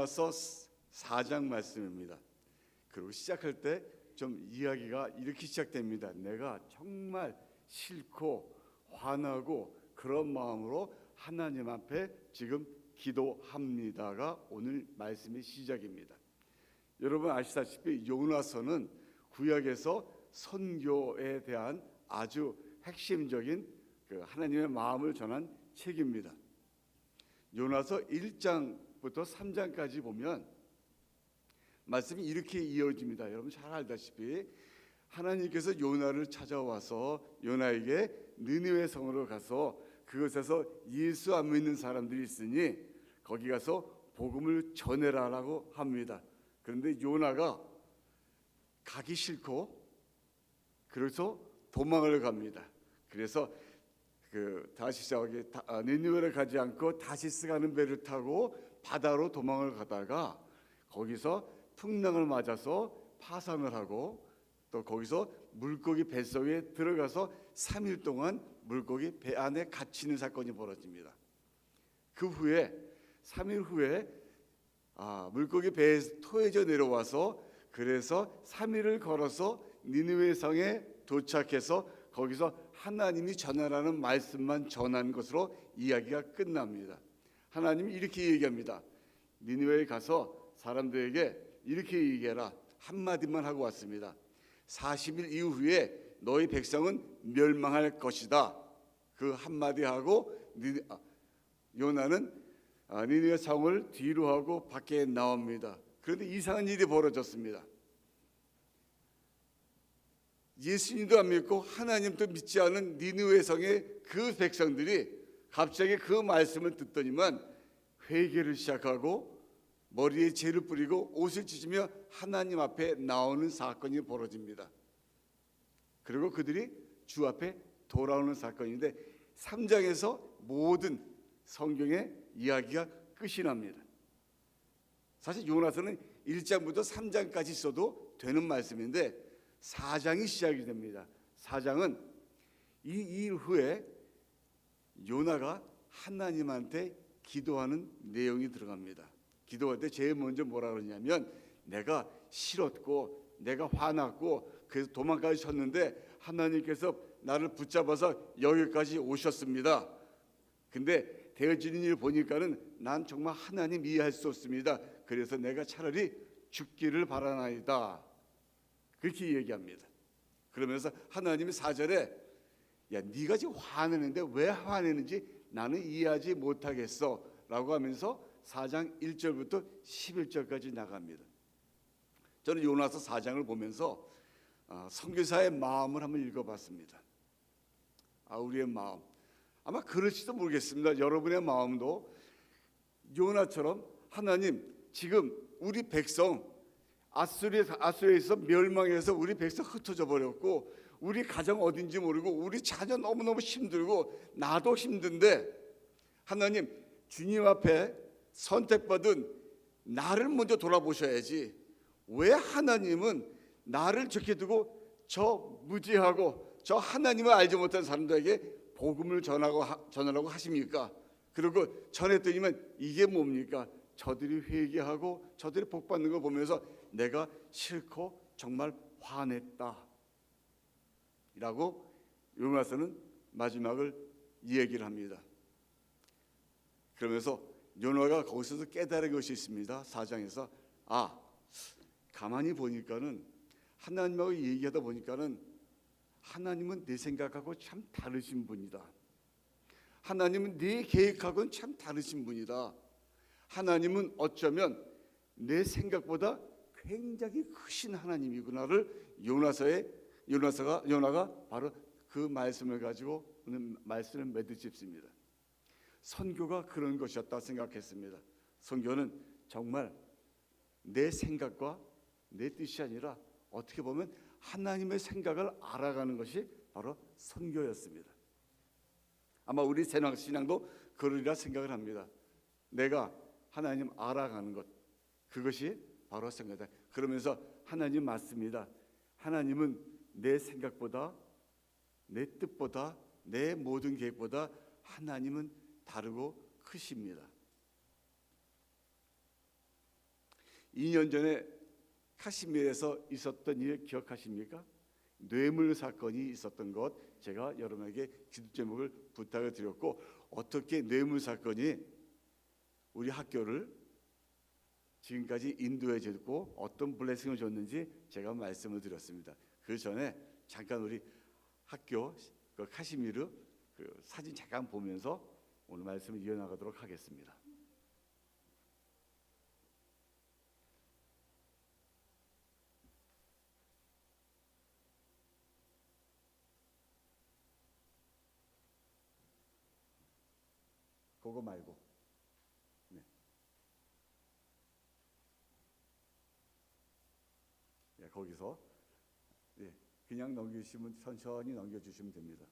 요나서 4장 말씀입니다. 그리고 시작할 때 좀 이야기가 이렇게 시작됩니다. 내가 정말 싫고 화나고 그런 마음으로 하나님 앞에 지금 기도합니다가 오늘 말씀의 시작입니다. 여러분 아시다시피 요나서는 구약에서 선교에 대한 아주 핵심적인 그 하나님의 마음을 전한 책입니다. 요나서 1장부터 3장까지 보면 말씀이 이렇게 이어집니다. 여러분 잘 알다시피 하나님께서 요나를 찾아와서 요나에게 느니웨 성으로 가서 그곳에서 예수 안 믿는 사람들이 있으니 거기 가서 복음을 전해라라고 합니다. 그런데 요나가 가기 싫고 그래서 도망을 갑니다. 그래서 다시 저기 니느웨를 가지 않고 다시스 가는 배를 타고 바다로 도망을 가다가 거기서 풍랑을 맞아서 파산을 하고 또 거기서 물고기 뱃속에 들어가서 3일 동안 물고기 배 안에 갇히는 사건이 벌어집니다. 그 후에 3일 후에 물고기 배에서 토해져 내려와서 그래서 3일을 걸어서 니느웨 성에 도착해서 거기서 하나님이 전하라는 말씀만 전한 것으로 이야기가 끝납니다. 하나님이 이렇게 얘기합니다. 니느웨에 가서 사람들에게 이렇게 얘기해라. 한마디만 하고 왔습니다. 40일 이후에 너희 백성은 멸망할 것이다. 그 한마디 하고 요나는 니느웨 성을 뒤로 하고 밖에 나옵니다. 그런데 이상한 일이 벌어졌습니다. 예수님도 안 믿고 하나님도 믿지 않은 니느웨 성의 그 백성들이 갑자기 그 말씀을 듣더니만 회개를 시작하고 머리에 재를 뿌리고 옷을 찢으며 하나님 앞에 나오는 사건이 벌어집니다. 그리고 그들이 주 앞에 돌아오는 사건인데 3장에서 모든 성경의 이야기가 끝이 납니다. 사실 요나서는 1장부터 3장까지 써도 되는 말씀인데 4장이 시작이 됩니다. 4장은 이 일 후에 요나가 하나님한테 기도하는 내용이 들어갑니다. 기도할 때 제일 먼저 뭐라 그러냐면 내가 싫었고 내가 화났고 그래서 도망까지 쳤는데 하나님께서 나를 붙잡아서 여기까지 오셨습니다. 근데 되어지는 일 보니까는 난 정말 하나님 이해할 수 없습니다. 그래서 내가 차라리 죽기를 바라나이다. 그렇게 얘기합니다. 그러면서 하나님이 4절에 야 네가 지금 화내는데 왜 화내는지 나는 이해하지 못하겠어 라고 하면서 4장 1절부터 11절까지 나갑니다. 저는 요나서 4장을 보면서 선교사의 마음을 한번 읽어봤습니다. 우리의 마음 아마 그럴지도 모르겠습니다. 여러분의 마음도 요나처럼 하나님 지금 우리 백성 아수르에서 멸망해서 우리 백성 흩어져 버렸고 우리 가정 어딘지 모르고 우리 자녀 너무너무 힘들고 나도 힘든데 하나님 주님 앞에 선택받은 나를 먼저 돌아보셔야지 왜 하나님은 나를 저렇게 두고 저 무지하고 저 하나님을 알지 못한 사람들에게 복음을 전하라고 하십니까? 그리고 전했더니만 이게 뭡니까? 저들이 회개하고 저들이 복받는 거 보면서 내가 싫고 정말 화냈다 라고 요나서는 마지막을 얘기를 합니다. 그러면서 요나가 거기서 깨달은 것이 있습니다. 4장에서 가만히 보니까는 하나님하고 얘기하다 보니까는 하나님은 내 생각하고 참 다르신 분이다. 하나님은 내 계획하고는 참 다르신 분이다. 하나님은 어쩌면 내 생각보다 굉장히 크신 하나님이구나를 요나가 바로 그 말씀을 가지고 오늘 말씀을 맺으십니다. 선교가 그런 것이었다 생각했습니다. 선교는 정말 내 생각과 내 뜻이 아니라 어떻게 보면 하나님의 생각을 알아가는 것이 바로 선교였습니다. 아마 우리 신앙도 그러리라 생각을 합니다. 내가 하나님 알아가는 것 그것이 바로 선교다. 그러면서 하나님 맞습니다. 하나님은 내 생각보다 내 뜻보다 내 모든 계획보다 하나님은 다르고 크십니다. 2년 전에 카시미르에서 있었던 일 기억하십니까? 뇌물 사건이 있었던 것, 제가 여러분에게 기도 제목을 부탁을 드렸고, 어떻게 뇌물 사건이 우리 학교를 지금까지 인도해 줬고 어떤 블레싱을 줬는지 제가 말씀을 드렸습니다. 그 전에 잠깐 우리 학교 그 카시미르 그 사진 잠깐 보면서 오늘 말씀을 이어나가도록 하겠습니다. 그거 말고, 네. 네, 거기서 네, 그냥 넘기시면 천천히 넘겨주시면 됩니다.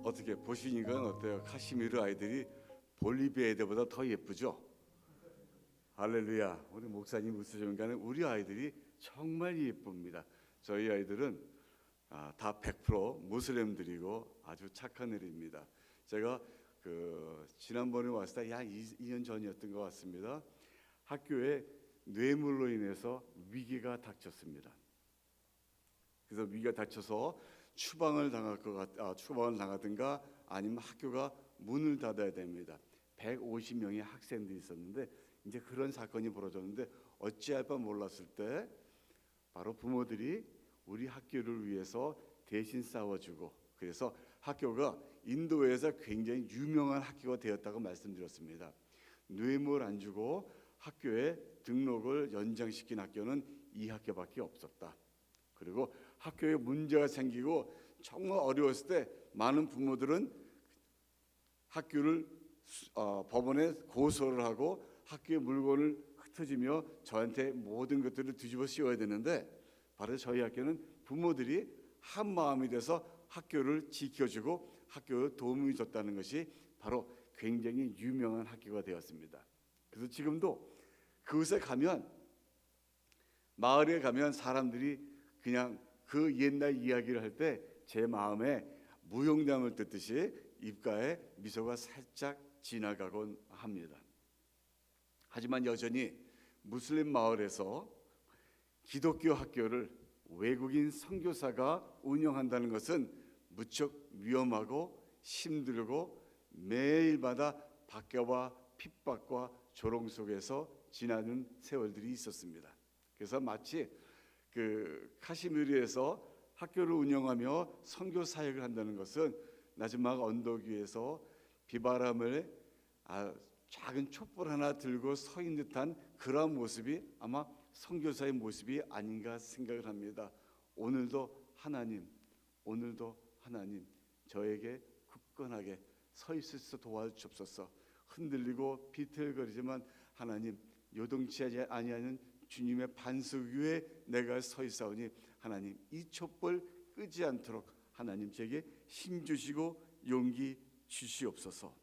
어떻게 보시니까 어때요? 카시미르 아이들이 볼리비아 애들보다 더 예쁘죠? 할렐루야. 우리 목사님 웃으시니까 우리 아이들이 정말 예쁩니다. 저희 아이들은 다 100% 무슬림들이고 아주 착한 애들입니다. 제가 지난번에 왔을 때 2년 전이었던 것 같습니다. 학교에 뇌물로 인해서 위기가 닥쳤습니다. 그래서 위기가 닥쳐서 추방을 당하든가 아니면 학교가 문을 닫아야 됩니다. 150명의 학생들이 있었는데 이제 그런 사건이 벌어졌는데 어찌할 바 몰랐을 때 바로 부모들이 우리 학교를 위해서 대신 싸워주고, 그래서 학교가 인도에서 굉장히 유명한 학교가 되었다고 말씀드렸습니다. 뇌물 안 주고 학교에 등록을 연장시킨 학교는 이 학교밖에 없었다. 그리고 학교에 문제가 생기고 정말 어려웠을 때 많은 부모들은 학교를 법원에 고소를 하고 학교의 물건을 흩어지며 저한테 모든 것들을 뒤집어 씌워야 되는데, 바로 저희 학교는 부모들이 한 마음이 돼서 학교를 지켜주고 학교에 도움을 줬다는 것이 바로 굉장히 유명한 학교가 되었습니다. 그래서 지금도 그곳에 가면 마을에 가면 사람들이 그냥 그 옛날 이야기를 할 때 제 마음에 무용담을 듣듯이 입가에 미소가 살짝 지나가곤 합니다. 하지만 여전히 무슬림 마을에서 기독교 학교를 외국인 선교사가 운영한다는 것은 무척 위험하고 힘들고 매일마다 박해와 핍박과 조롱 속에서 지나는 세월들이 있었습니다. 그래서 마치 그 카시미르에서 학교를 운영하며 선교 사역을 한다는 것은 나지막 언덕 위에서 비바람을 작은 촛불 하나 들고 서 있는 듯한 그런 모습이 아마 선교사의 모습이 아닌가 생각을 합니다. 오늘도 하나님 저에게 굳건하게 서 있을 수 도와주옵소서. 흔들리고 비틀거리지만 하나님 요동치 아니하는 주님의 반석 위에 내가 서 있사오니 하나님 이 촛불 끄지 않도록 하나님 제게 힘 주시고 용기 주시옵소서.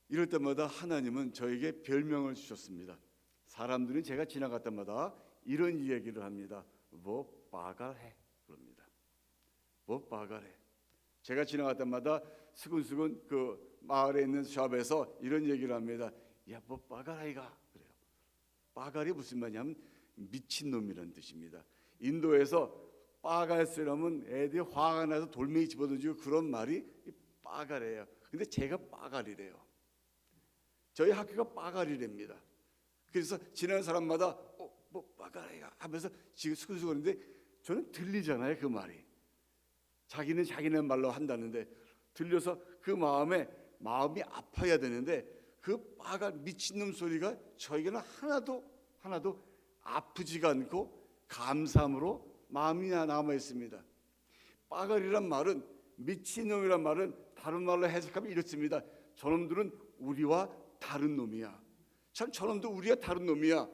이럴 때마다 하나님은 저에게 별명을 주셨습니다. 사람들은 제가 지나갈 때마다 이런 이야기를 합니다. 뭐 빠갈해 그럽니다. 뭐 빠갈해. 제가 지나갈 때마다 수근수근 그 마을에 있는 샵에서 이런 얘기를 합니다. 야, 뭐 빠갈아이가 그래요. 빠갈이 무슨 말이냐면 미친놈이라는 뜻입니다. 인도에서 빠갈 쓰려면 애들이 화가 나서 돌멩이 집어던지고 그런 말이 빠갈이에요. 근데 제가 빠갈이래요. 저희 학교가 빠갈이랍니다. 그래서 지나는 사람마다 뭐 빠갈아이가 하면서 지금 수근수근인데 저는 들리잖아요. 그 말이. 자기는 자기네 말로 한다는데 들려서 그 마음이 아파야 되는데 그 빠갈 미친놈 소리가 저에게는 하나도 아프지가 않고 감사함으로 마음이 남아 있습니다. 빠갈이란 말은 미친놈이란 말은 다른 말로 해석하면 이렇습니다. 저놈들은 우리와 다른 놈이야. 참 저놈도 우리와 다른 놈이야.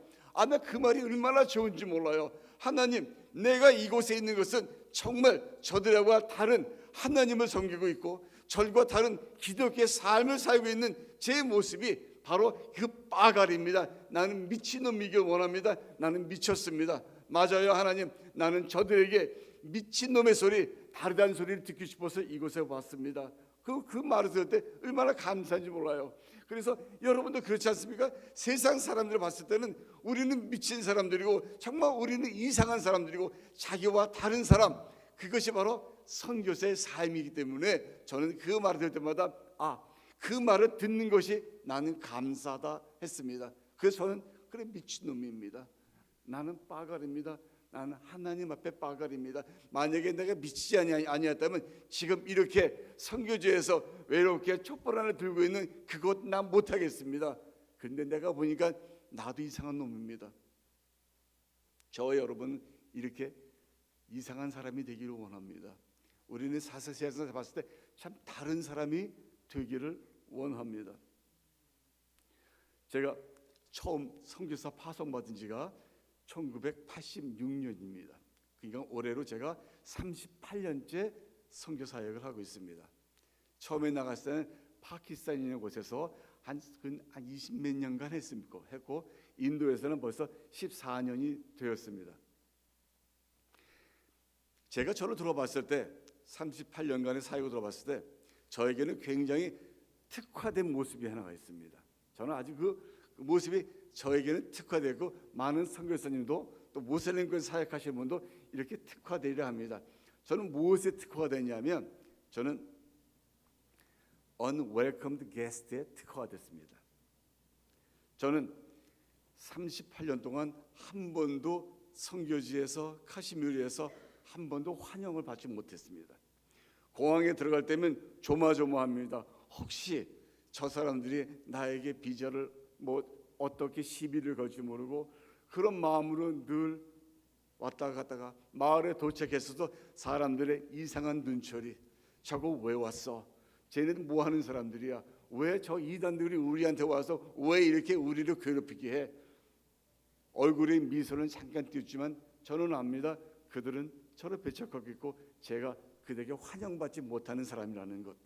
나 그 말이 얼마나 좋은지 몰라요. 하나님, 내가 이곳에 있는 것은 정말 저들과 다른 하나님을 섬기고 있고 절과 다른 기독교의 삶을 살고 있는 제 모습이 바로 그 빠갈입니다. 나는 미친놈이길 원합니다. 나는 미쳤습니다. 맞아요 하나님. 나는 저들에게 미친놈의 소리, 다르다는 소리를 듣고 싶어서 이곳에 왔습니다. 그 말을 들을 때 얼마나 감사한지 몰라요. 그래서 여러분도 그렇지 않습니까? 세상 사람들을 봤을 때는 우리는 미친 사람들이고 정말 우리는 이상한 사람들이고 자기와 다른 사람, 그것이 바로 선교사의 삶이기 때문에 저는 그 말을 들을 때마다 그 말을 듣는 것이 나는 감사하다 했습니다. 그래서 저는 그래 미친놈입니다. 나는 빠갈입니다. 나는 하나님 앞에 빠갈입니다. 만약에 내가 미치지 아니었다면 지금 이렇게 선교지에서 외롭게 촛불 하나 들고 있는 그것 난 못하겠습니다. 그런데 내가 보니까 나도 이상한 놈입니다. 저와 여러분은 이렇게 이상한 사람이 되기를 원합니다. 우리는 세상에서 봤을 때 참 다른 사람이 되기를 원합니다. 제가 처음 선교사 파송받은 지가 1986년입니다. 그러니까 올해로 제가 38년째 선교 사역을 하고 있습니다. 처음에 나갔을 때는 파키스탄이라는 곳에서 한 20몇 년간 했고 인도에서는 벌써 14년이 되었습니다. 제가 저를 들어봤을 때 38년간의 사역을 들어봤을 때 저에게는 굉장히 특화된 모습이 하나가 있습니다. 저는 아주 그 모습이 저에게는 특화되고 많은 선교사님도 또 모슬림교회 사역하시는 분도 이렇게 특화되려 합니다. 저는 무엇에 특화가 되냐면 저는 unwelcomed guest에 특화가 됐습니다. 저는 38년 동안 한 번도 선교지에서 카시미르에서 한 번도 환영을 받지 못했습니다. 공항에 들어갈 때면 조마조마합니다. 혹시 저 사람들이 나에게 비자를 어떻게 시비를 걸지 모르고 그런 마음으로 늘 왔다 갔다가 마을에 도착했어도 사람들의 이상한 눈초리, 저거 왜 왔어? 쟤네는 뭐 하는 사람들이야? 왜 저 이단들이 우리한테 와서 왜 이렇게 우리를 괴롭히게 해? 얼굴에 미소는 잠깐 띄었지만 저는 압니다. 그들은 저를 배척하고 있고 제가 그들에게 환영받지 못하는 사람이라는 것.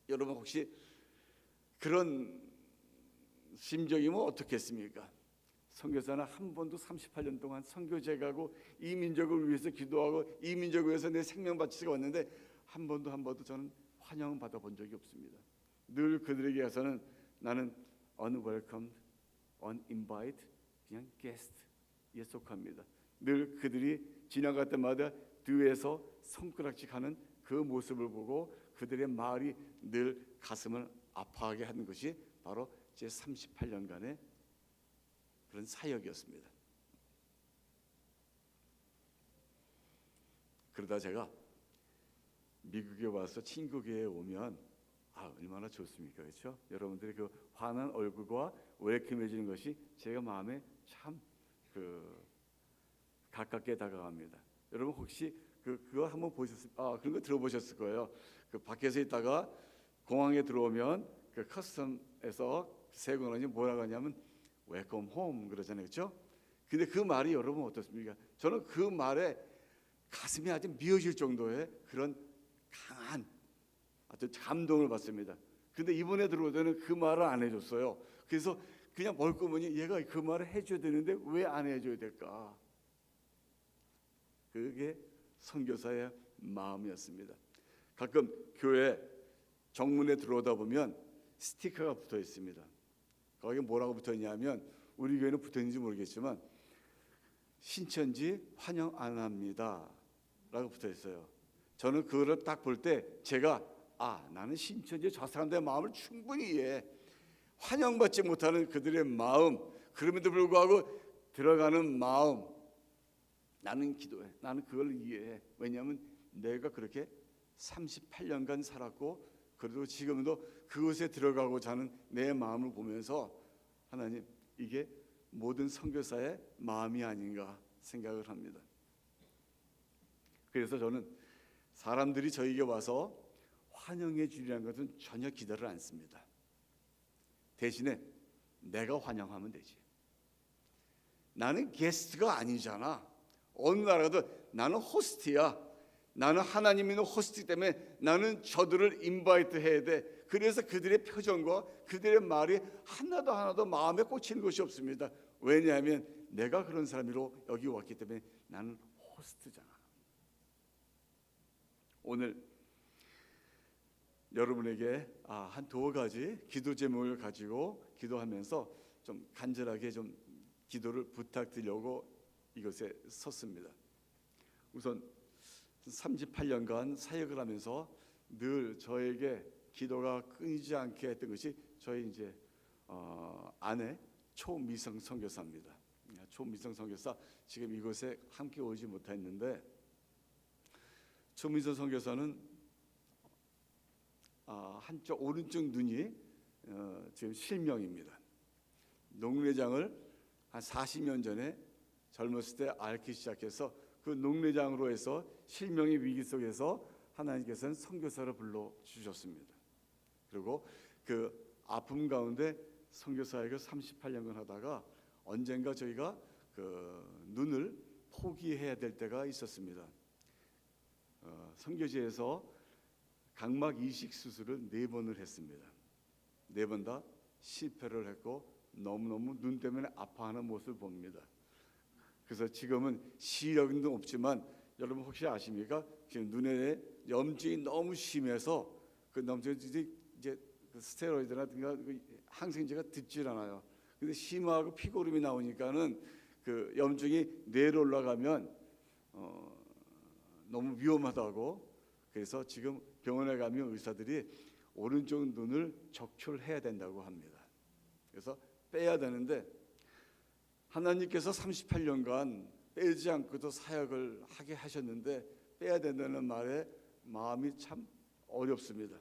여러분 혹시 그런 심정이면 어떻겠습니까? 선교사는 한 번도 38년 동안 선교제 가고 이 민족을 위해서 기도하고 이 민족을 위해서 내 생명 바치고 왔는데 한 번도 저는 환영 받아본 적이 없습니다. 늘 그들에게 가서는 나는 unwelcomed, uninvited, 그냥 guest에 속합니다. 늘 그들이 지나갈 때마다 뒤에서 손가락질하는 그 모습을 보고 그들의 말이 늘 가슴을 아파하게 하는 것이 바로 제 38년간의 그런 사역이었습니다. 그러다 제가 미국에 와서 친구교회에 오면 얼마나 좋습니까, 그렇죠? 여러분들의 그 환한 얼굴과 웰컴해지는 것이 제가 마음에 참 가깝게 다가갑니다. 여러분 혹시 그거 한번 그런 거 들어보셨을 거예요. 그 밖에서 있다가 공항에 들어오면 그 커스텀에서 세관원이 뭐라고 하냐면 웰컴 홈 그러잖아요, 그렇죠? 근데 그 말이 여러분 어떻습니까? 저는 그 말에 가슴이 아주 미어질 정도의 그런 강한 아주 감동을 받습니다. 근데 이번에 들어올 때는 그 말을 안 해줬어요. 그래서 그냥 멀끔하니 얘가 그 말을 해줘야 되는데 왜 안 해줘야 될까? 그게 선교사의 마음이었습니다. 가끔 교회 정문에 들어오다 보면 스티커가 붙어 있습니다. 거기에 뭐라고 붙어 있냐면 우리 교회는 붙어 있는지 모르겠지만 신천지 환영 안 합니다 라고 붙어 있어요. 저는 그거를 딱 볼 때 제가 나는 신천지 저 사람들의 마음을 충분히 이해해. 환영받지 못하는 그들의 마음, 그럼에도 불구하고 들어가는 마음, 나는 기도해. 나는 그걸 이해해. 왜냐하면 내가 그렇게 38년간 살았고 그래도 지금도 그곳에 들어가고자 하는 내 마음을 보면서 하나님, 이게 모든 선교사의 마음이 아닌가 생각을 합니다. 그래서 저는 사람들이 저에게 와서 환영해 주리라는 것은 전혀 기대를 않습니다. 대신에 내가 환영하면 되지. 나는 게스트가 아니잖아. 어느 나라도 나는 호스트야. 나는 하나님이 있는 호스트 때문에 나는 저들을 인바이트 해야 돼. 그래서 그들의 표정과 그들의 말이 하나도 마음에 꽂히는 것이 없습니다. 왜냐하면 내가 그런 사람으로 여기 왔기 때문에 나는 호스트잖아. 오늘 여러분에게 한 두 가지 기도 제목을 가지고 기도하면서 좀 간절하게 좀 기도를 부탁드리려고 이곳에 섰습니다. 우선 38년간 사역을 하면서 늘 저에게 기도가 끊이지 않게 했던 것이 저희 이제 아내 초미성 선교사입니다. 초미성 선교사 지금 이곳에 함께 오지 못했는데 초미성 선교사는 한쪽 오른쪽 눈이 지금 실명입니다. 녹내장을 한 40년 전에 젊었을 때 앓기 시작해서 그 녹내장으로 해서 실명의 위기 속에서 하나님께서는 선교사를 불러 주셨습니다. 그리고 그 아픔 가운데 선교사역을 38년간 하다가 언젠가 저희가 그 눈을 포기해야 될 때가 있었습니다. 선교지에서 각막 이식 수술을 4번을 했습니다. 4번 다 실패를 했고 너무너무 눈 때문에 아파하는 모습을 봅니다. 그래서 지금은 시력은 없지만 여러분 혹시 아십니까? 지금 눈에 염증이 너무 심해서 그 염증이 이제 그 스테로이드라든가 그 항생제가 듣질 않아요. 근데 심하고 피고름이 나오니까는 그 염증이 뇌로 올라가면 너무 위험하다고. 그래서 지금 병원에 가면 의사들이 오른쪽 눈을 적출해야 된다고 합니다. 그래서 빼야 되는데 하나님께서 38년간 빼지 않고도 사역을 하게 하셨는데 빼야 된다는 말에 마음이 참 어렵습니다.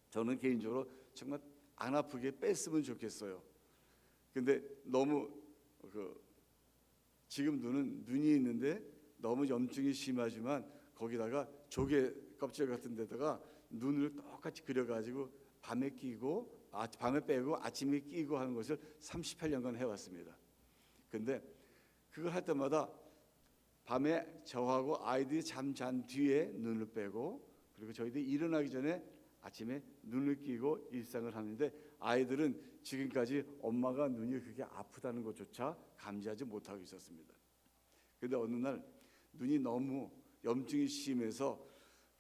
저는 개인적으로 정말 안 아프게 뺐으면 좋겠어요. 근데 너무 지금 눈이 있는데 너무 염증이 심하지만 거기다가 조개 껍질 같은 데다가 눈을 똑같이 그려가지고 밤에 끼고 밤에 빼고 아침에 끼고 하는 것을 38년간 해왔습니다. 근데 그걸 할 때마다 밤에 저하고 아이들이 잠잔 뒤에 눈을 빼고 그리고 저희들이 일어나기 전에 아침에 눈을 끼고 일상을 하는데 아이들은 지금까지 엄마가 눈이 그렇게 아프다는 것조차 감지하지 못하고 있었습니다. 그런데 어느 날 눈이 너무 염증이 심해서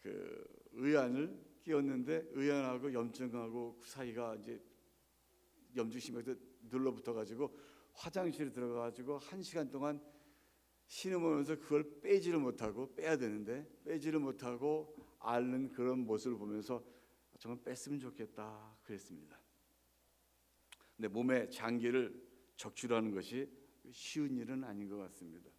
그 의안을 끼웠는데 의안하고 염증하고 그 사이가 이제 염증 심해서 눌러붙어 가지고 화장실에 들어가 가지고 1시간 동안 신음하면서 그걸 빼지를 못하고 빼야 되는데 빼지를 못하고 앓는 그런 모습을 보면서 정말 뺐으면 좋겠다 그랬습니다. 근데 몸에 장기를 적출하는 것이 쉬운 일은 아닌 것 같습니다.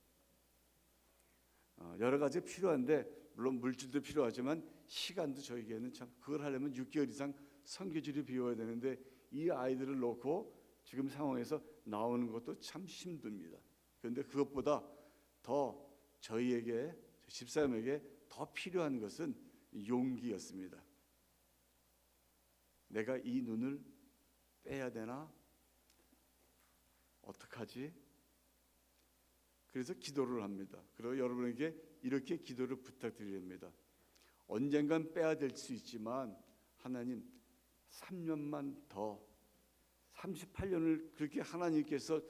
여러 가지 필요한데 물론 물질도 필요하지만 시간도 저에게는 참 그걸 하려면 6개월 이상 선교지를 비워야 되는데 이 아이들을 놓고 지금 상황에서 나오는 것도 참 힘듭니다. 그런데 그것보다 더 저희에게 집사람에게 더 필요한 것은 용기였습니다. 내가 이 눈을 빼야 되나? 어떡하지? 그래서 기도를 합니다. 그리고 여러분에게 이렇게 기도를 부탁드립니다. 언젠간 빼야 될 수 있지만 하나님 3년만 더 38년을 그렇게 하나님께서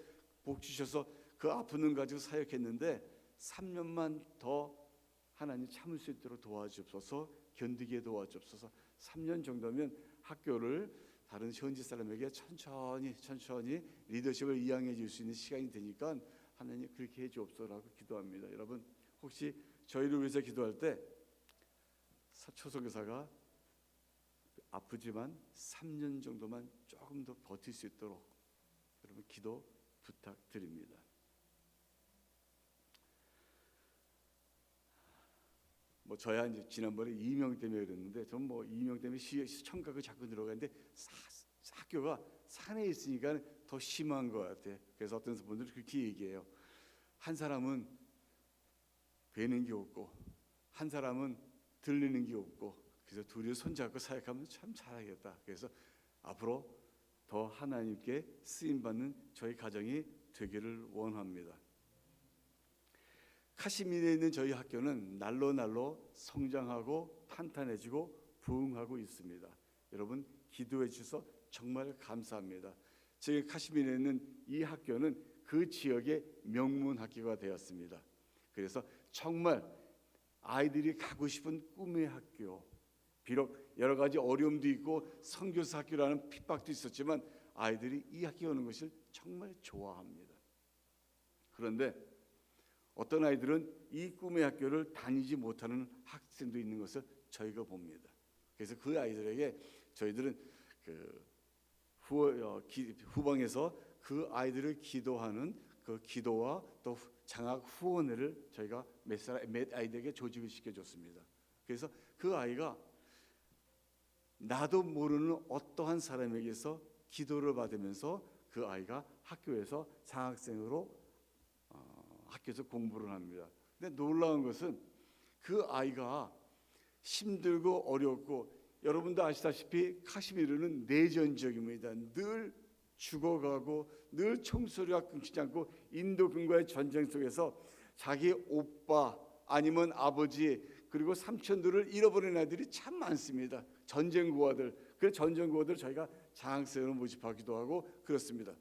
복 주셔서 그 아픈 눈 가지고 사역했는데 3년만 더 하나님 참을 수 있도록 도와주옵소서. 견디게 도와주옵소서. 3년 정도면 학교를 다른 현지 사람에게 천천히 리더십을 이양해 줄 수 있는 시간이 되니까 하나님 그렇게 해주옵소서라고 기도합니다. 여러분 혹시 저희를 위해서 기도할 때 초선교사가 아프지만 3년 정도만 조금 더 버틸 수 있도록 여러분 기도 부탁드립니다. 뭐 저야 이제 지난번에 이명 때문에 그랬는데 전 뭐 이명 때문에 시청각을 자꾸 들어가는데 학교가 산에 있으니까 더 심한 것 같아. 그래서 어떤 분들은 그렇게 얘기해요. 한 사람은 뵈는 게 없고 한 사람은 들리는 게 없고 그래서 둘이 손잡고 사역하면 참 잘하겠다. 그래서 앞으로 더 하나님께 쓰임받는 저희 가정이 되기를 원합니다. 카시미르에 있는 저희 학교는 날로 성장하고 탄탄해지고 부흥하고 있습니다. 여러분 기도해 주셔서 정말 감사합니다. 지금 카시미르에 있는 이 학교는 그 지역의 명문 학교가 되었습니다. 그래서 정말 아이들이 가고 싶은 꿈의 학교, 비록 여러 가지 어려움도 있고 선교사 학교라는 핍박도 있었지만 아이들이 이 학교에 오는 것을 정말 좋아합니다. 그런데 어떤 아이들은 이 꿈의 학교를 다니지 못하는 학생도 있는 것을 저희가 봅니다. 그래서 그 아이들에게 저희들은 후방에서 그 아이들을 기도하는 그 기도와 또 장학 후원회를 저희가 몇 아이들에게 조직을 시켜줬습니다. 그래서 그 아이가 나도 모르는 어떠한 사람에게서 기도를 받으면서 그 아이가 학교에서 장학생으로 학교에서 공부를 합니다. 근데 놀라운 것은 그 아이가 힘들고 어렵고 여러분도 아시다시피 카시미르는 내전 지역입니다. 늘 죽어가고 늘 총소리가 끊기지 않고 인도군과의 전쟁 속에서 자기 오빠 아니면 아버지 그리고 삼촌들을 잃어버린 아이들이 참 많습니다. 전쟁고아들. 그 전쟁고아들 저희가 장학생으로 모집하기도 하고 그렇습니다.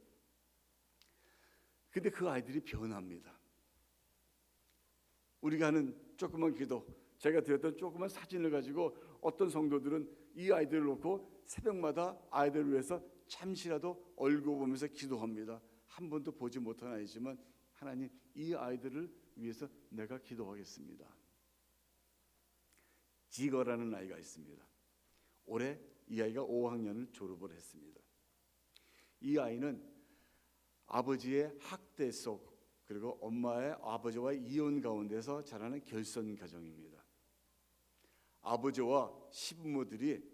근데 그 아이들이 변합니다. 우리가 하는 조그만 기도, 제가 드렸던 조그만 사진을 가지고 어떤 성도들은 이 아이들을 놓고 새벽마다 아이들을 위해서 잠시라도 얼굴 보면서 기도합니다. 한 번도 보지 못한 아이지만 하나님 이 아이들을 위해서 내가 기도하겠습니다. 지거라는 아이가 있습니다. 올해 이 아이가 5학년을 졸업을 했습니다. 이 아이는 아버지의 학대 속 그리고 엄마의 아버지와의 이혼 가운데서 자라는 결손 가정입니다. 아버지와 시부모들이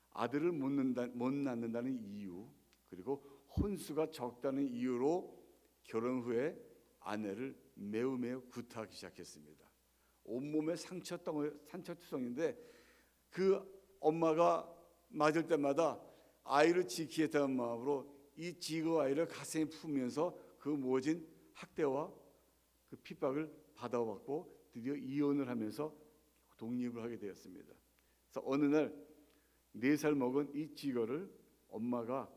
아들을 못 낳는다는 이유 그리고 혼수가 적다는 이유로 결혼 후에 아내를 매우 구타하기 시작했습니다. 온몸에 상처투성인데 그 엄마가 맞을 때마다 아이를 지키겠다는 마음으로 이 지거 아이를 가슴에 품으면서 그 모진 학대와 그 핍박을 받아왔고 드디어 이혼을 하면서 독립을 하게 되었습니다. 그래서 어느 날 4살 먹은 이 지거를 엄마가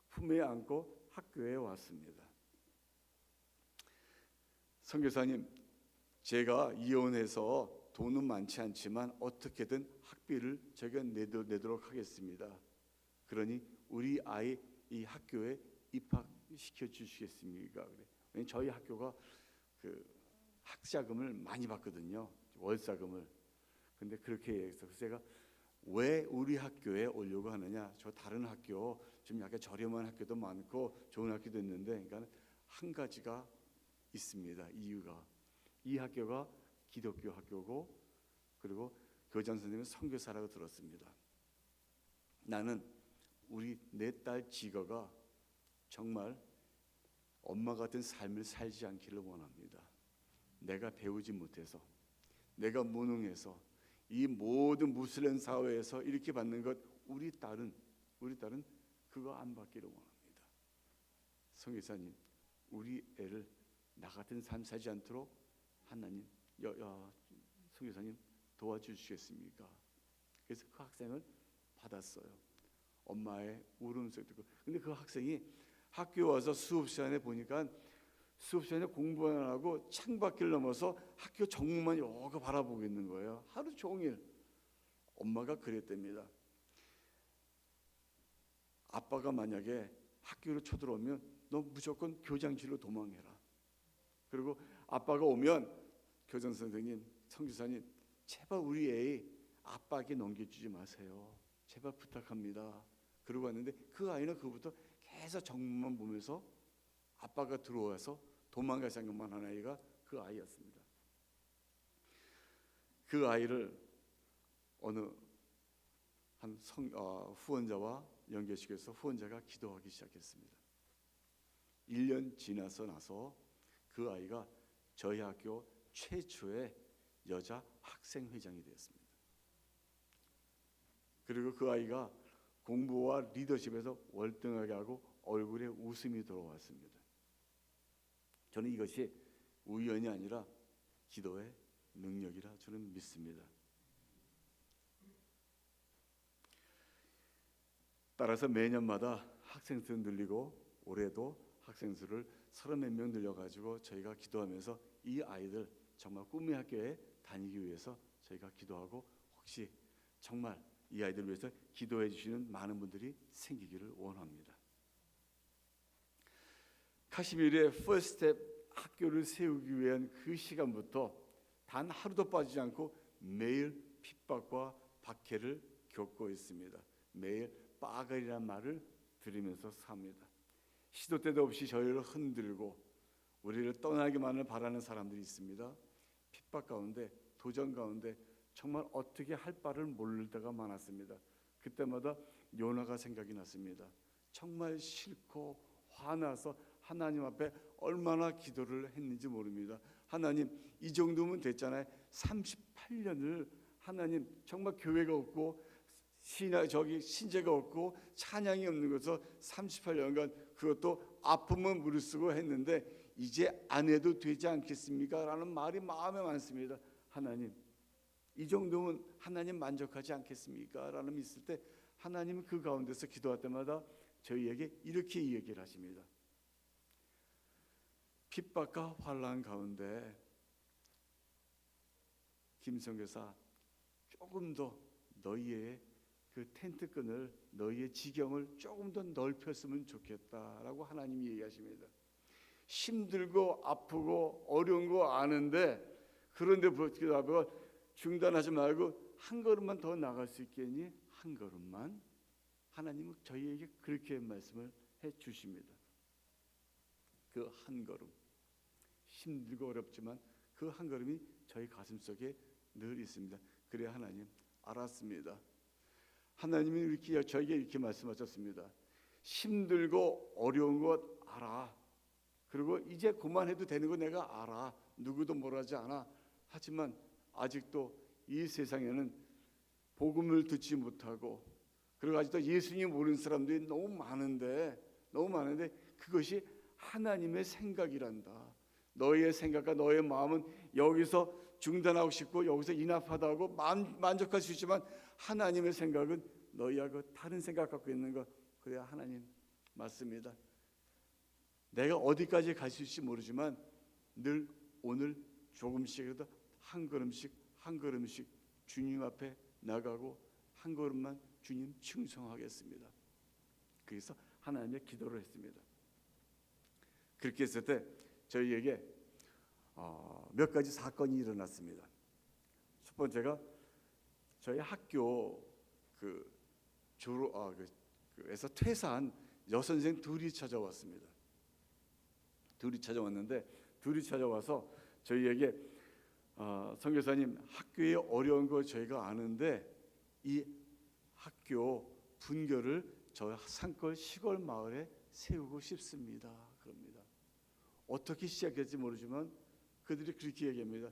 품에 안고 학교에 왔습니다. 선교사님, 제가 이혼해서 돈은 많지 않지만 어떻게든 학비를 제가 내도록 하겠습니다. 그러니 우리 아이 이 학교에 입학시켜 주시겠습니까? 그래. 왜냐면 저희 학교가 그 학자금을 많이 받거든요. 월사금을. 근데 그렇게 해서 제가 왜 우리 학교에 오려고 하느냐? 저 다른 학교 좀 약간 저렴한 학교도 많고 좋은 학교도 있는데, 그러니까 한 가지가 있습니다. 이유가 이 학교가 기독교 학교고 그리고 교장 선생님은 선교사라고 들었습니다. 나는 우리 내 딸 지거가 정말 엄마 같은 삶을 살지 않기를 원합니다. 내가 배우지 못해서, 내가 무능해서 이 모든 무슬림 사회에서 이렇게 받는 것 우리 딸은 그거 안 받기를 원합니다. 선교사님, 우리 애를 나 같은 삶 살지 않도록 하나님, 선교사님 도와주시겠습니까? 그래서 그 학생을 받았어요. 엄마의 울음소리 듣고. 근데 그 학생이 학교 와서 수업 시간에 보니까 수업 시간에 공부 안 하고 창밖을 넘어서 학교 정문만 여거 바라보고 있는 거예요. 하루 종일. 엄마가 그랬답니다. 아빠가 만약에 학교로 쳐들어오면 너 무조건 교장실로 도망해라. 그리고 아빠가 오면 교장 선생님, 선교사님, 제발 우리 애 아빠에게 넘겨주지 마세요. 제발 부탁합니다. 그러고 왔는데 그 아이는 그부터 계속 정문만 보면서 아빠가 들어와서 도망갈 생각만 하는 아이가 그 아이였습니다. 그 아이를 어느 한 후원자와 연결시켜서 후원자가 기도하기 시작했습니다. 1년 지나서 나서 그 아이가 저희 학교 최초의 여자 학생회장이 되었습니다. 그리고 그 아이가 공부와 리더십에서 월등하게 하고 얼굴에 웃음이 돌아왔습니다. 저는 이것이 우연이 아니라 기도의 능력이라 저는 믿습니다. 따라서 매년마다 학생 수 늘리고 올해도 학생 수를 30몇 명 늘려가지고 저희가 기도하면서 이 아이들 정말 꿈의 학교에 다니기 위해서 저희가 기도하고, 혹시 정말 이 아이들을 위해서 기도해 주시는 많은 분들이 생기기를 원합니다. 카시미르의 퍼스트 스텝 학교를 세우기 위한 그 시간부터 단 하루도 빠지지 않고 매일 핍박과 박해를 겪고 있습니다. 매일 빠글이라는 말을 들으면서 삽니다. 시도 때도 없이 저희를 흔들고 우리를 떠나기만을 바라는 사람들이 있습니다. 핍박 가운데, 도전 가운데 정말 어떻게 할 바를 모를 때가 많았습니다. 그때마다 요나가 생각이 났습니다. 정말 싫고 화나서 하나님 앞에 얼마나 기도를 했는지 모릅니다. 하나님, 이 정도면 됐잖아요. 38년을 하나님 정말 교회가 없고 신제가 없고 찬양이 없는 것을 38년간 그것도 아픔은 무릅쓰고 했는데 이제 안 해도 되지 않겠습니까? 라는 말이 마음에 많습니다. 하나님, 이 정도면 하나님 만족하지 않겠습니까? 라는 있을 때 하나님은 그 가운데서 기도할 때마다 저희에게 이렇게 얘기를 하십니다. 핍박과 환난 가운데 김성교사, 조금 더 너희의 그 텐트끈을, 너희의 지경을 조금 더 넓혔으면 좋겠다라고 하나님이 얘기하십니다. 힘들고 아프고 어려운 거 아는데, 그런데 기도하고 중단하지 말고 한 걸음만 더 나갈 수 있겠니? 한 걸음만. 하나님은 저희에게 그렇게 말씀을 해 주십니다. 그 한 걸음, 힘들고 어렵지만 그 한 걸음이 저희 가슴속에 늘 있습니다. 그래, 하나님 알았습니다. 하나님이 이렇게 저에게 이렇게 말씀하셨습니다. 힘들고 어려운 것 알아. 그리고 이제 그만해도 되는 거 내가 알아. 누구도 뭐라지 않아. 하지만 아직도 이 세상에는 복음을 듣지 못하고, 그리고 아직도 예수님 모르는 사람들이 너무 많은데 그것이 하나님의 생각이란다. 너의 생각과 너의 마음은 여기서 중단하고 싶고 여기서 인합하다고 만족할 수 있지만 하나님의 생각은 너희하고 다른 생각 갖고 있는 것 그래야 하나님 맞습니다. 내가 어디까지 갈 수 있을지 모르지만 늘 오늘 조금씩이라도 한 걸음씩 한 걸음씩 주님 앞에 나가고 한 걸음만 주님 충성하겠습니다. 그래서 하나님의 기도를 했습니다. 그렇게 했을 때 저희에게 몇 가지 사건이 일어났습니다. 첫 번째가 저희 학교 에서 퇴사한 여선생 둘이 찾아왔습니다. 둘이 찾아왔는데 둘이 찾아와서 저희에게 선교사님, 학교에 어려운 거 저희가 아는데 이 학교 분교를 저 산골 시골 마을에 세우고 싶습니다. 그럽니다. 어떻게 시작했지 모르지만 그들이 그렇게 얘기합니다.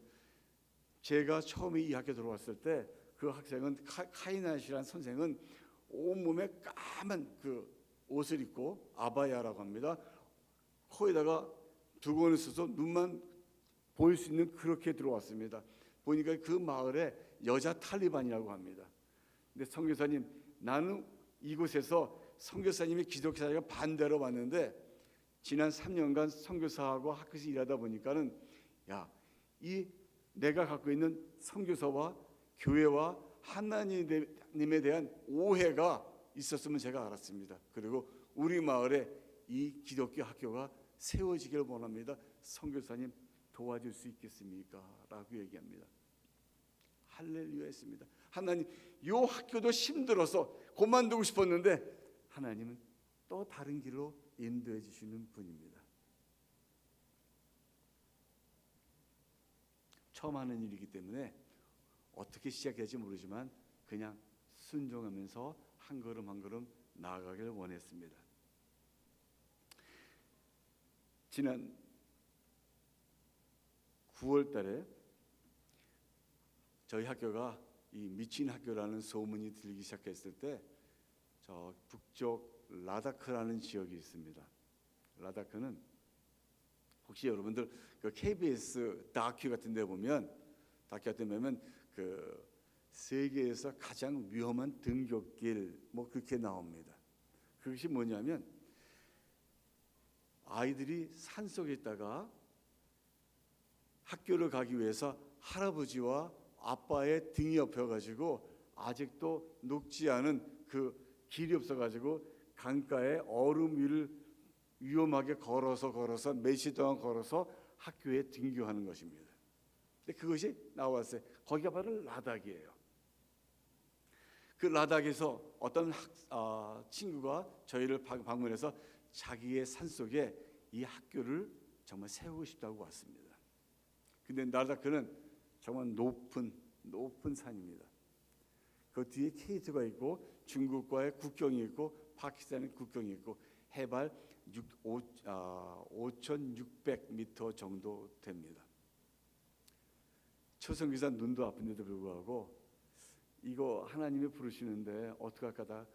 제가 처음에 이 학교에 들어왔을 때 그 학생은 카이나시라는 선생은 온몸에 까만 그 옷을 입고 아바야라고 합니다. 코에다가 두건을 써서 눈만 보일 수 있는 그렇게 들어왔습니다. 보니까 그 마을에 여자 탈리반이라고 합니다. 근데 선교사님, 나는 이곳에서 선교사님의 기독교 사역을 반대로 왔는데 지난 3년간 선교사하고 학교에서 일하다 보니까는 이 내가 갖고 있는 선교사와 교회와 하나님에 대한 오해가 있었으면 제가 알았습니다. 그리고 우리 마을에 이 기독교 학교가 세워지길 원합니다. 선교사님 도와줄 수 있겠습니까? 라고 얘기합니다. 할렐루야 했습니다. 하나님, 이 학교도 힘들어서 그만두고 싶었는데 하나님은 또 다른 길로 인도해 주시는 분입니다. 처음 하는 일이기 때문에 어떻게 시작할지 모르지만 그냥 순종하면서 한 걸음 한 걸음 나아가길 원했습니다. 지난 9월 달에 저희 학교가 이 미친 학교라는 소문이 들리기 시작했을 때 저 북쪽 라다크라는 지역이 있습니다. 라다크는 혹시 여러분들 그 KBS 다큐 같은 데 보면 그 세계에서 가장 위험한 등굣길 뭐 그렇게 나옵니다. 그것이 뭐냐면 아이들이 산속에 있다가 학교를 가기 위해서 할아버지와 아빠의 등이 엎여가지고 아직도 녹지 않은 그 길이 없어가지고 강가에 얼음 위를 위험하게 걸어서 몇 시 동안 걸어서 학교에 등교하는 것입니다. 근데 그것이 나왔어요. 거기가 바로 라닥이에요. 그 라닥에서 어떤 친구가 저희를 방문해서 자기의 산속에 이 학교를 정말 세우고 싶다고 왔습니다. 근데 라닥은 정말 높은 산입니다. 그 뒤에 케이트가 있고 중국과의 국경이 있고 파키스탄의 국경이 있고 해발 5,600m 정도 됩니다. 초선교사 눈도 아픈데도 불구하고 이거 하나님이 부르시는데 어떡할까 다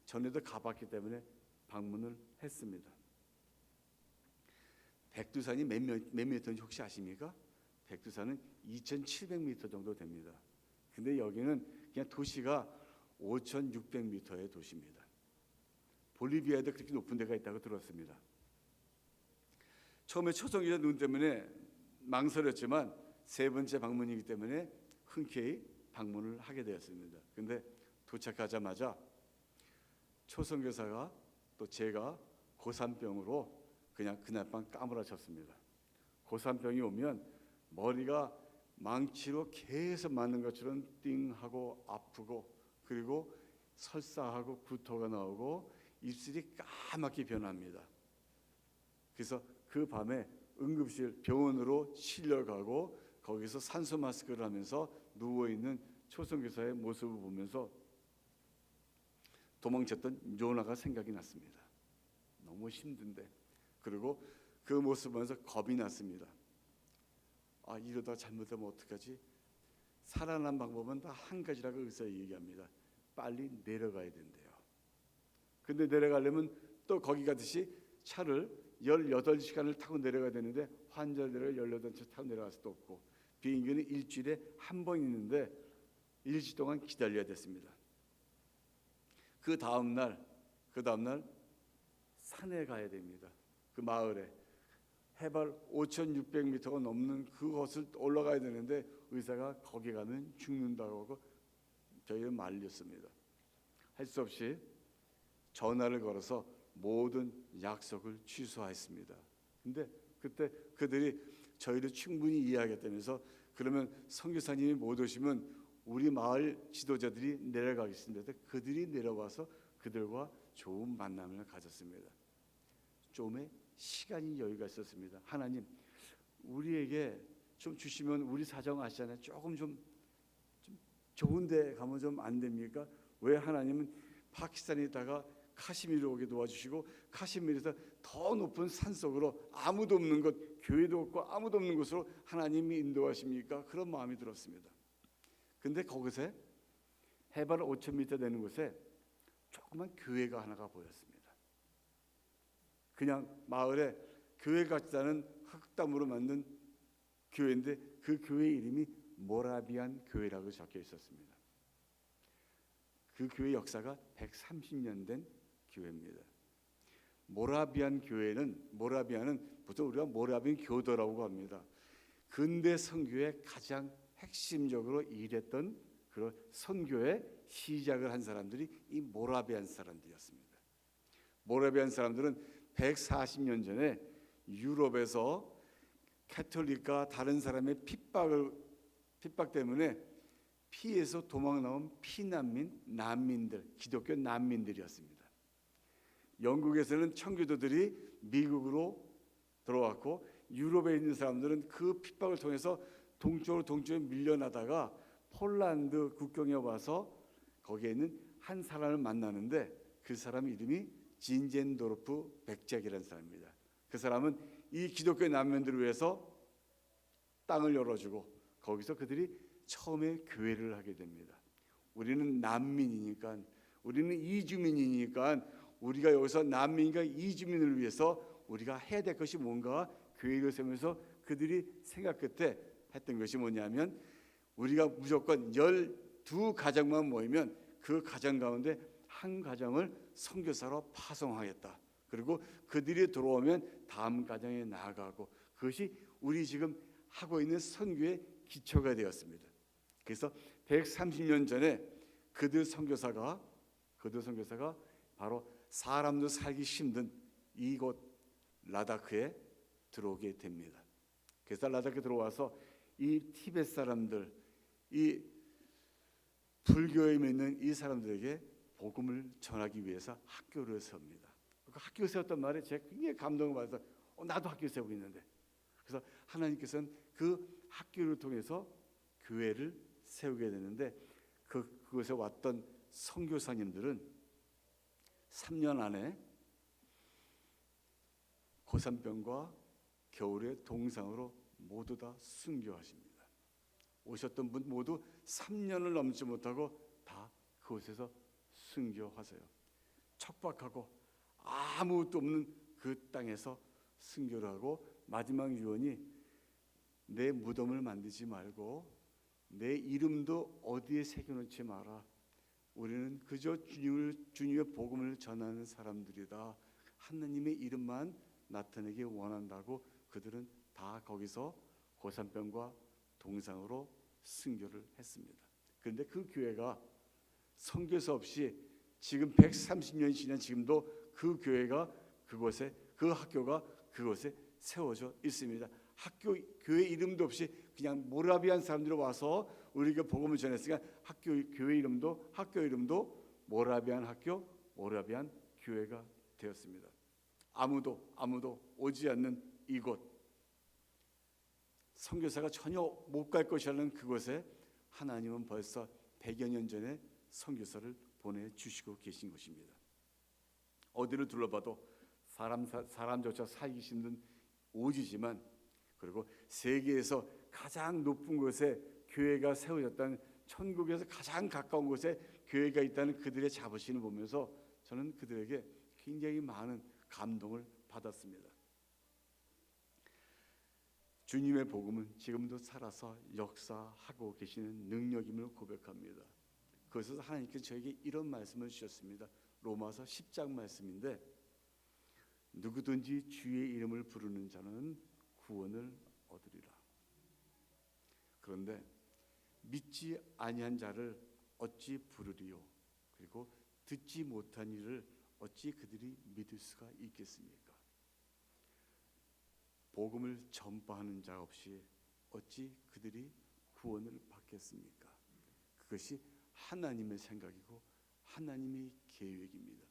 전에도 가봤기 때문에 방문을 했습니다. 백두산이 몇 미터인지 혹시 아십니까? 백두산은 2,700m 정도 됩니다. 근데 여기는 그냥 도시가 5,600m의 도시입니다. 볼리비아에도 그렇게 높은 데가 있다고 들었습니다. 처음에 초선교사 눈 때문에 망설였지만 세 번째 방문이기 때문에 흔쾌히 방문을 하게 되었습니다. 근데 도착하자마자 초선교사가 또 제가 고산병으로 그냥 그날 밤 까무라쳤습니다. 고산병이 오면 머리가 망치로 계속 맞는 것처럼 띵하고 아프고 그리고 설사하고 구토가 나오고 입술이 까맣게 변합니다. 그래서 그 밤에 응급실 병원으로 실려가고 거기서 산소 마스크를 하면서 누워있는 초선교사의 모습을 보면서 도망쳤던 요나가 생각이 났습니다. 너무 힘든데. 그리고 그 모습을 보면서 겁이 났습니다. 이러다 잘못하면 어떡하지? 살아난 방법은 다 한 가지라고 의사 얘기합니다. 빨리 내려가야 된대요. 근데 내려가려면 또 거기 가듯이 차를 18시간을 타고 내려가야 되는데 환자들을 18시간 타고 내려갈 수도 없고 비행기는 일주일에 한 번 있는데 일주일 동안 기다려야 됐습니다. 그 다음 날 그 다음날 산에 가야 됩니다. 그 마을에 해발 5,600m가 넘는 그곳을 올라가야 되는데 의사가 거기 가면 죽는다고 하고 저희를 말렸습니다. 할 수 없이 전화를 걸어서 모든 약속을 취소했습니다. 근데 그때 그들이 저희를 충분히 이해하겠다면서 그러면 선교사님이 못 오시면 우리 마을 지도자들이 내려가겠습니다. 그들이 내려와서 그들과 좋은 만남을 가졌습니다. 좀의 시간이 여유가 있었습니다. 하나님, 우리에게 좀 주시면 우리 사정 아시잖아요. 조금 좀 좋은 데 가면 좀 안 됩니까? 왜 하나님은 파키스탄에 있다가 카시미르 오게 도와주시고 카시미르에서 더 높은 산속으로 아무도 없는 곳, 교회도 없고 아무도 없는 곳으로 하나님이 인도하십니까? 그런 마음이 들었습니다. 근데 거기서 해발 5,000m 되는 곳에 조그만 교회가 하나가 보였습니다. 그냥 마을에 교회 같지 않은 흙담으로 만든 교회인데 그 교회 이름이 모라비안 교회라고 적혀 있었습니다. 그 교회 역사가 130년 된 교회입니다. 모라비안은 보통 우리가 모라비안 교도라고 합니다. 근대 선교의 가장 핵심적으로 일했던 그런 선교의 시작을 한 사람들이 이 모라비안 사람들이었습니다. 모라비안 사람들은 140년 전에 유럽에서 캐톨릭과 다른 사람의 핍박 때문에 피해서 도망 나온 피난민, 난민들, 기독교 난민들이었습니다. 영국에서는 청교도들이 미국으로 들어왔고 유럽에 있는 사람들은 그 핍박을 통해서 동쪽으로 밀려나다가 폴란드 국경에 와서 거기에 있는 한 사람을 만나는데 그 사람 이름이 진젠도르프 백작이라는 사람입니다. 그 사람은 이 기독교 난민들을 위해서 땅을 열어주고 거기서 그들이 처음에 교회를 하게 됩니다. 우리는 난민이니까, 우리는 이주민이니까 우리가 여기서 난민과 이주민을 위해서 우리가 해야 될 것이 뭔가 교회를 세우면서 그들이 생각 끝에 했던 것이 뭐냐면 우리가 무조건 12가정만 모이면 그 가정 가운데 한 가정을 선교사로 파송하겠다. 그리고 그들이 들어오면 다음 가정에 나아가고 그것이 우리 지금 하고 있는 선교의 기초가 되었습니다. 그래서 130년 전에 그들 선교사가 바로 사람도 살기 힘든 이곳 라다크에 들어오게 됩니다. 그래서 라다크에 들어와서 이 티베트 사람들, 이 불교에 있는 이 사람들에게 복음을 전하기 위해서 학교를 세웁니다. 그 학교 세웠단 말에 제가 굉장히 감동을 받아서 나도 학교 세우고 있는데 그래서 하나님께서는 그 학교를 통해서 교회를 세우게 되는데 그곳에 왔던 선교사님들은 3년 안에 고산병과 겨울에 동상으로 모두 다 순교하십니다. 오셨던 분 모두 3년을 넘지 못하고 다 그곳에서 순교하세요. 척박하고 아무것도 없는 그 땅에서 순교를 하고 마지막 유언이 내 무덤을 만들지 말고 내 이름도 어디에 새겨놓지 마라. 우리는 그저 주님의 복음을 전하는 사람들이다. 하나님의 이름만 나타내기 원한다고 그들은 다 거기서 고산병과 동상으로 순교를 했습니다. 그런데 그 교회가 선교사 없이 지금 130년이 지난 지금도 그 교회가 그곳에 그 학교가 그곳에 세워져 있습니다. 교회 이름도 없이 그냥 모라비안 사람들이 와서 우리에게 복음을 전했으니까 교회 이름도 모라비안 학교, 모라비안 교회가 되었습니다. 아무도 오지 않는 이곳, 선교사가 전혀 못 갈 것이라는 그곳에 하나님은 벌써 100여 년 전에 선교사를 보내주시고 계신 것입니다. 어디를 둘러봐도 사람조차 살기 힘든 오지지만 그리고 세계에서 가장 높은 곳에 교회가 세워졌다는 천국에서 가장 가까운 곳에 교회가 있다는 그들의 자부심을 보면서 저는 그들에게 굉장히 많은 감동을 받았습니다. 주님의 복음은 지금도 살아서 역사하고 계시는 능력임을 고백합니다. 그래서 하나님께서 저에게 이런 말씀을 주셨습니다. 로마서 10장 말씀인데 누구든지 주의 이름을 부르는 자는 구원을 얻으리라. 그런데 믿지 아니한 자를 어찌 부르리요? 그리고 듣지 못한 이를 어찌 그들이 믿을 수가 있겠습니까? 복음을 전파하는 자 없이 어찌 그들이 구원을 받겠습니까? 그것이 하나님의 생각이고 하나님의 계획입니다.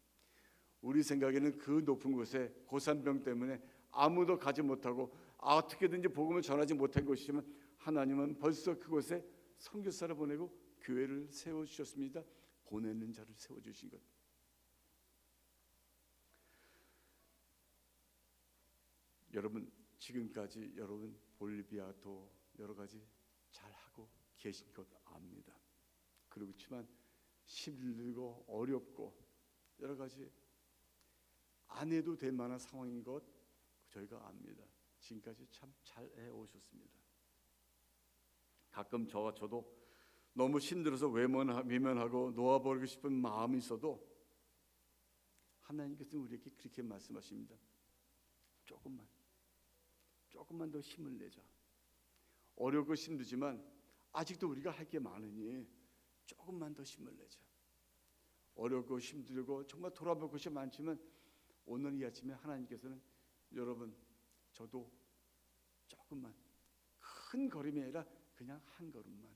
우리 생각에는 그 높은 곳에 고산병 때문에 아무도 가지 못하고 어떻게든지 복음을 전하지 못한 것이지만 하나님은 벌써 그곳에 선교사를 보내고 교회를 세워주셨습니다. 보내는 자를 세워주신 것. 여러분 지금까지 여러분 볼리비아도 여러 가지 잘하고 계신 것 압니다. 그렇지만 힘들고 어렵고 여러 가지 안 해도 될 만한 상황인 것 저희가 압니다. 지금까지 참 잘 해오셨습니다. 가끔 저도 너무 힘들어서 외면하고 놓아버리고 싶은 마음이 있어도 하나님께서는 우리에게 그렇게 말씀하십니다. 조금만 더 힘을 내자. 어렵고 힘들지만 아직도 우리가 할 게 많으니 조금만 더 힘을 내자. 어렵고 힘들고 정말 돌아볼 것이 많지만 오늘 이 아침에 하나님께서는 여러분 저도 조금만 큰 걸음이 아니라 그냥 한 걸음만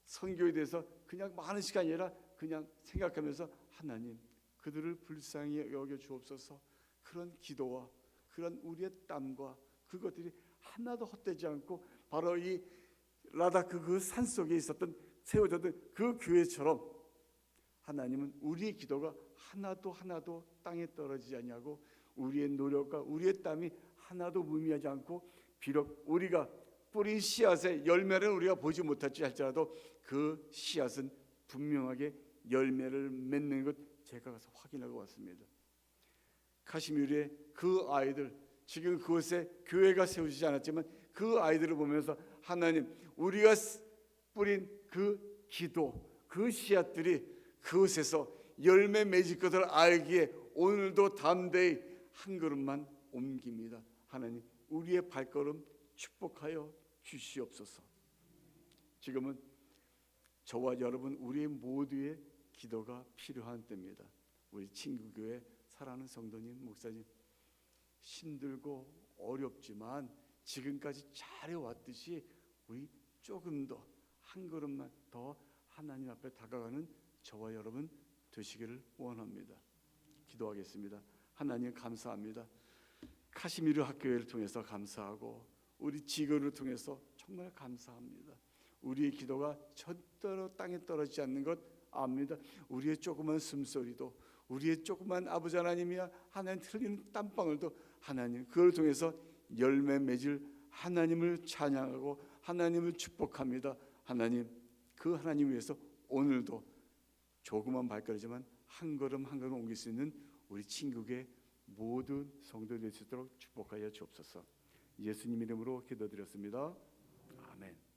선교에 대해서 그냥 많은 시간이 아니라 그냥 생각하면서 하나님 그들을 불쌍히 여겨 주옵소서. 그런 기도와 그런 우리의 땀과 그것들이 하나도 헛되지 않고 바로 이 라다크 그 산속에 있었던 세워졌던 그 교회처럼 하나님은 우리의 기도가 하나도 땅에 떨어지지 아니하고 우리의 노력과 우리의 땀이 하나도 무의미하지 않고 비록 우리가 뿌린 씨앗의 열매를 우리가 보지 못할지 할지라도 그 씨앗은 분명하게 열매를 맺는 것 제가 가서 확인하고 왔습니다. 카시미르의 그 아이들 지금 그곳에 교회가 세워지지 않았지만 그 아이들을 보면서 하나님 우리가 뿌린 그 기도 그 씨앗들이 그곳에서 열매 맺을 것을 알기에 오늘도 담대히 한 걸음만 옮깁니다. 하나님 우리의 발걸음 축복하여 주시옵소서. 지금은 저와 여러분 우리 모두의 기도가 필요한 때입니다. 우리 친구교회 사랑하는 성도님 목사님 힘들고 어렵지만 지금까지 잘해왔듯이 우리 조금 더 한 걸음만 더 하나님 앞에 다가가는 저와 여러분 되시기를 원합니다. 기도하겠습니다. 하나님 감사합니다. 카시미르 학교회를 통해서 감사하고 우리 지교를 통해서 정말 감사합니다. 우리의 기도가 절대로 땅에 떨어지지 않는 것 압니다. 우리의 조그만 숨소리도 우리의 조그만 아버지 하나님이야 하나님 흘리는 땀방울도 하나님 그걸 통해서 열매 맺을 하나님을 찬양하고 하나님을 축복합니다. 하나님 그 하나님 위해서 오늘도 조그만 발걸음이지만 한 걸음 한 걸음 옮길 수 있는 우리 친구의 모든 성도들 될 수 있도록 축복하여 주옵소서. 예수님 이름으로 기도드렸습니다. 아멘.